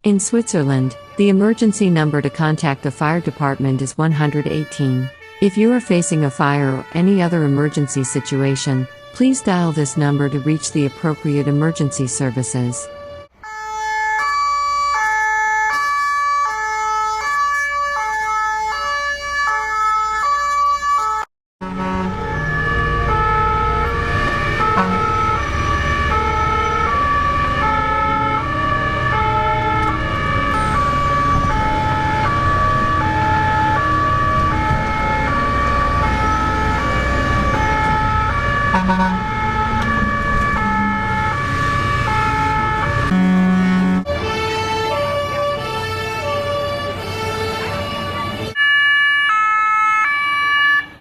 In Switzerland, the emergency number to contact the fire department is 118. If you are facing a fire or any other emergency situation, please dial this number to reach the appropriate emergency services.